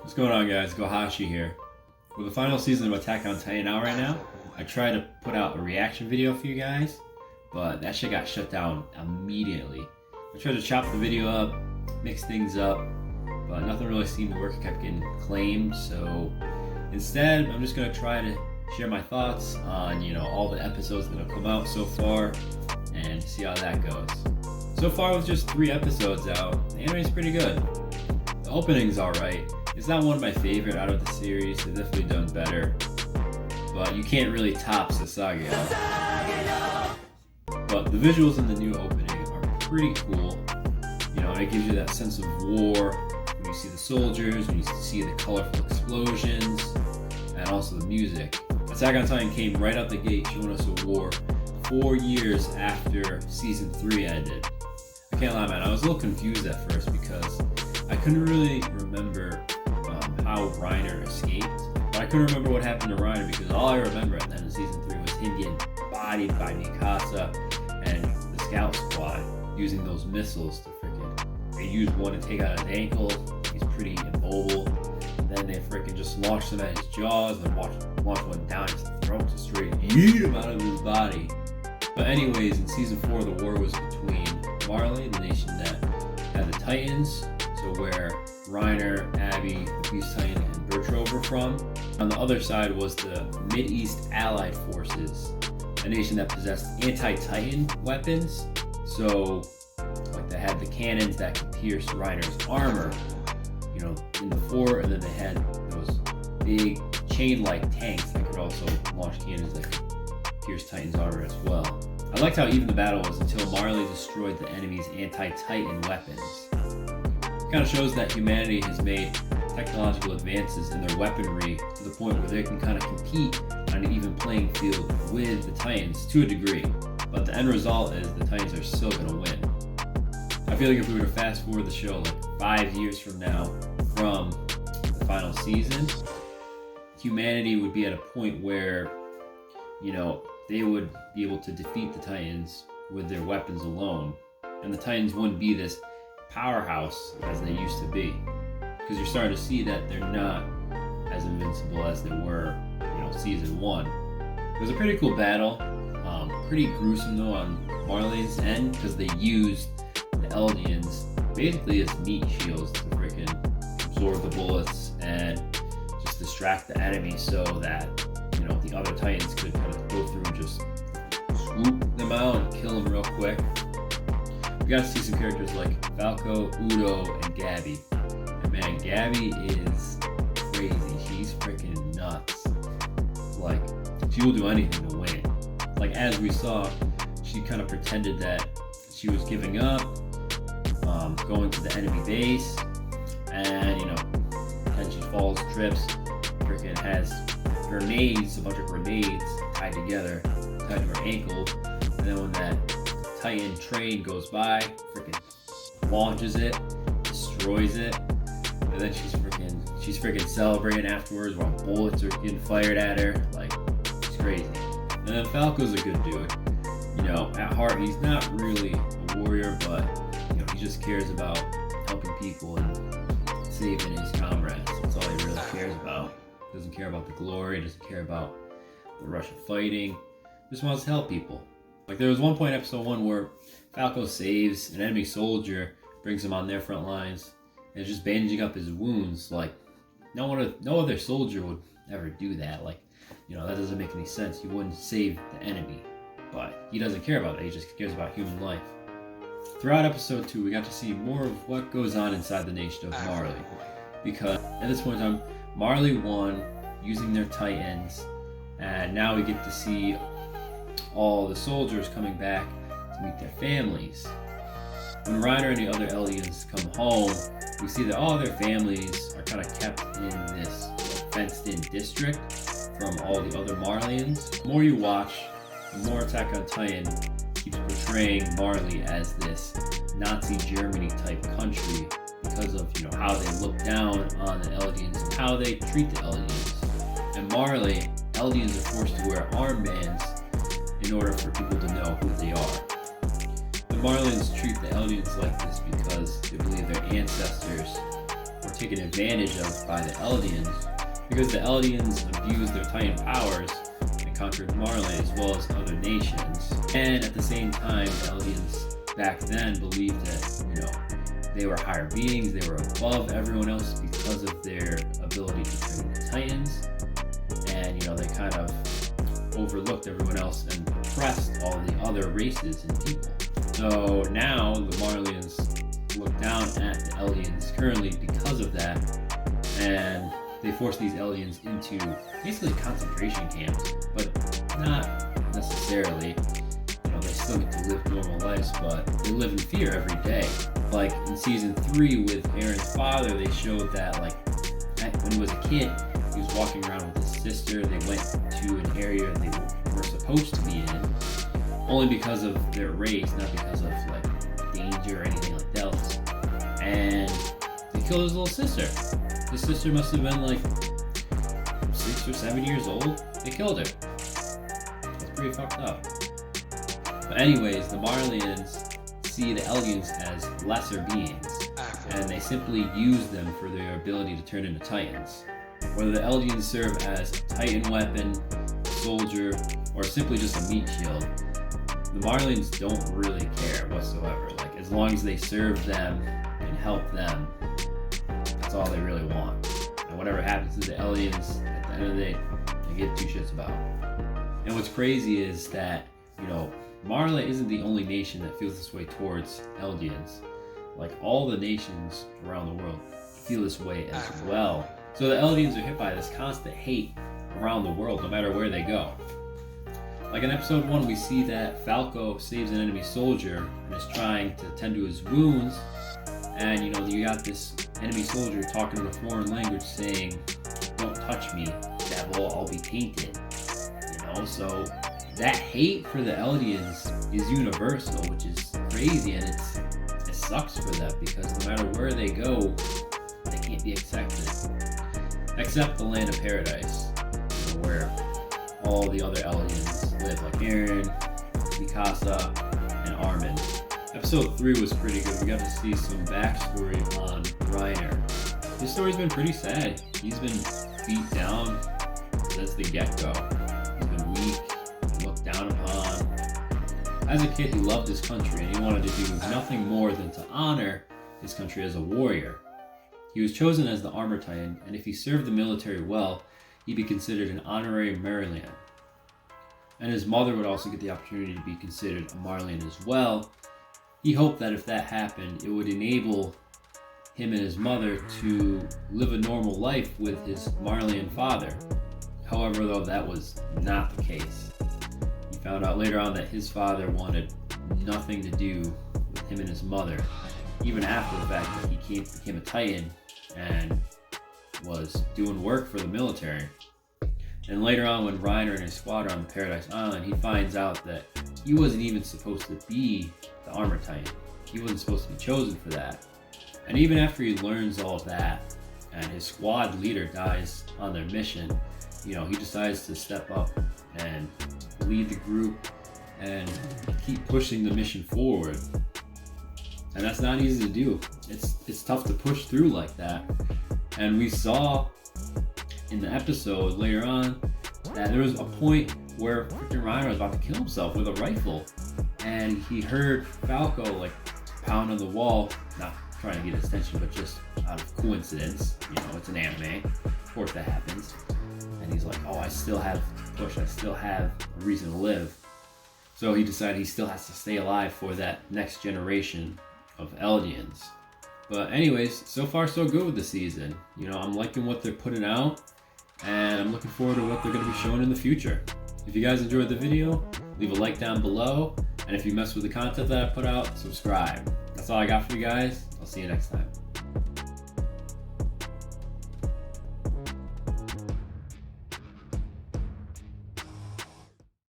What's going on, guys? Gohashi here. With the final season of Attack on Titan out right now, I tried to put out a reaction video for you guys, but that shit got shut down immediately. I tried to chop the video up, mix things up, but nothing really seemed to work. It kept getting claimed, so instead, I'm just gonna try to share my thoughts on, all the episodes that have come out so far and see how that goes. So far, with just 3 episodes out, the anime's pretty good. The opening's alright. It's not one of my favorite out of the series. They've definitely done better, but you can't really top Sasage. But the visuals in the new opening are pretty cool. It gives you that sense of war when you see the soldiers, when you see the colorful explosions, and also the music. Attack on Titan came right out the gate showing us a war 4 years after season 3 ended. I can't lie, man, I was a little confused at first because I couldn't really remember how Reiner escaped, but I couldn't remember what happened to Reiner because all I remember at the end of season 3 was him getting bodied by Mikasa and the scout squad using those missiles to they used one to take out his ankle. He's pretty immobile. Then they just launched him at his jaws and launched one down his throat to straight eat him out of his body. But anyways, in season 4, the war was between Marley, the nation that had the Titans, so where Reiner, Abby, the Beast Titan, and Bertrand were from. On the other side was the Mid-East Allied Forces, a nation that possessed anti-Titan weapons. So, they had the cannons that could pierce Reiner's armor, in the fort, and then they had those big chain-like tanks that could also launch cannons that could pierce Titan's armor as well. I liked how even the battle was until Marley destroyed the enemy's anti-Titan weapons. It kind of shows that humanity has made technological advances in their weaponry to the point where they can kind of compete on an even playing field with the Titans to a degree. But the end result is the Titans are still going to win. I feel like if we were to fast forward the show 5 years from now from the final season, humanity would be at a point where, they would be able to defeat the Titans with their weapons alone. And the Titans wouldn't be this powerhouse as they used to be. Because you're starting to see that they're not as invincible as they were, season 1. It was a pretty cool battle. Pretty gruesome though on Marley's end because they used the Eldians basically as meat shields to absorb the bullets and just distract the enemy so that the other Titans could kind of go through and just swoop them out and kill them real quick. We got to see some characters like Falco, Udo, and Gabby. And man, Gabby is crazy. She's freaking nuts. She will do anything to win. As we saw, she kind of pretended that she was giving up, going to the enemy base, and then she falls, trips, has grenades, a bunch of grenades tied together, tied to her ankle, and then when that Titan train goes by, launches it, destroys it, and then she's celebrating afterwards while bullets are getting fired at her. She's crazy. And then Falco's a good dude. At heart, he's not really a warrior, but he just cares about helping people and saving his comrades. That's all he really cares about. Doesn't care about the glory, doesn't care about the rush of fighting. Just wants to help people. There was one point in episode 1 where Falco saves an enemy soldier, brings him on their front lines, and is just bandaging up his wounds. No other soldier would ever do that. That doesn't make any sense. You wouldn't save the enemy. But he doesn't care about that. He just cares about human life. Throughout episode 2, we got to see more of what goes on inside the nation of Marley. Because at this point in time, Marley won using their Titans. And now we get to see all the soldiers coming back to meet their families. When Reiner and the other Eldians come home, we see that all their families are kind of kept in this fenced-in district from all the other Marleyans. The more you watch, the more Attack on Titan keeps portraying Marley as this Nazi Germany type country because of how they look down on the Eldians and how they treat the Eldians. And Marley, Eldians are forced to wear armbands in order for people to know who they are. The Marleyans treat the Eldians like this because they believe their ancestors were taken advantage of by the Eldians, because the Eldians abused their Titan powers and conquered Marley as well as other nations. And at the same time, the Eldians back then believed that, they were higher beings, they were above everyone else because of their ability to turn into Titans. And, they kind of overlooked everyone else and oppressed all the other races and people. So now the Marleyans look down at the Eldians currently because of that, and they force these Eldians into basically concentration camps, but not necessarily. They still get to live normal lives, but they live in fear every day. Like in season 3 with Aaron's father, they showed that when he was a kid, he was walking around with his sister. They went to an area they were supposed to be in, only because of their race, not because of danger or anything like that. And they killed his little sister. His sister must have been 6 or 7 years old. They killed her. That's pretty fucked up. But anyways, the Marleyans see the Eldians as lesser beings, and they simply use them for their ability to turn into Titans. Whether the Eldians serve as a Titan weapon, a soldier, or simply just a meat shield, the Marleyans don't really care whatsoever. As long as they serve them and help them, that's all they really want. And whatever happens to the Eldians, at the end of the day, they give two shits about. And what's crazy is that, Marley isn't the only nation that feels this way towards Eldians. All the nations around the world feel this way as well. So the Eldians are hit by this constant hate around the world, no matter where they go. In episode 1, we see that Falco saves an enemy soldier and is trying to tend to his wounds. And you got this enemy soldier talking in a foreign language saying, "Don't touch me, devil, I'll be painted." So that hate for the Eldians is universal, which is crazy, and it sucks for them because no matter where they go, they can't be accepted. Except the land of paradise, where all the other Eldians live, like Eren, Mikasa, and Armin. Episode 3 was pretty good. We got to see some backstory on Reiner. His story's been pretty sad. He's been beat down since the get-go. He's been weak, looked down upon. As a kid, he loved his country, and he wanted to do nothing more than to honor his country as a warrior. He was chosen as the Armor Titan, and if he served the military well, he'd be considered an honorary Marleyan. And his mother would also get the opportunity to be considered a Marleyan as well. He hoped that if that happened, it would enable him and his mother to live a normal life with his Marleyan father. However, though, that was not the case. He found out later on that his father wanted nothing to do with him and his mother, even after the fact that he became a Titan and was doing work for the military. And later on, when Reiner and his squad are on the Paradise Island, he finds out that he wasn't even supposed to be the Armor Titan. He wasn't supposed to be chosen for that. And even after he learns all of that, and his squad leader dies on their mission, he decides to step up and lead the group and keep pushing the mission forward. And that's not easy to do. It's tough to push through like that. And we saw in the episode later on that there was a point where freaking Reiner was about to kill himself with a rifle, and he heard Falco pound on the wall, not trying to get his attention, but just out of coincidence. It's an anime, of course that happens. And he's like, "Oh, I still have to push. I still have a reason to live." So he decided he still has to stay alive for that next generation of Eldians. But anyways, so far so good with the season. I'm liking what they're putting out, and I'm looking forward to what they're going to be showing in the future. If you guys enjoyed the video, leave a like down below, and if you mess with the content that I put out, subscribe. That's all I got for you guys. I'll see you next time.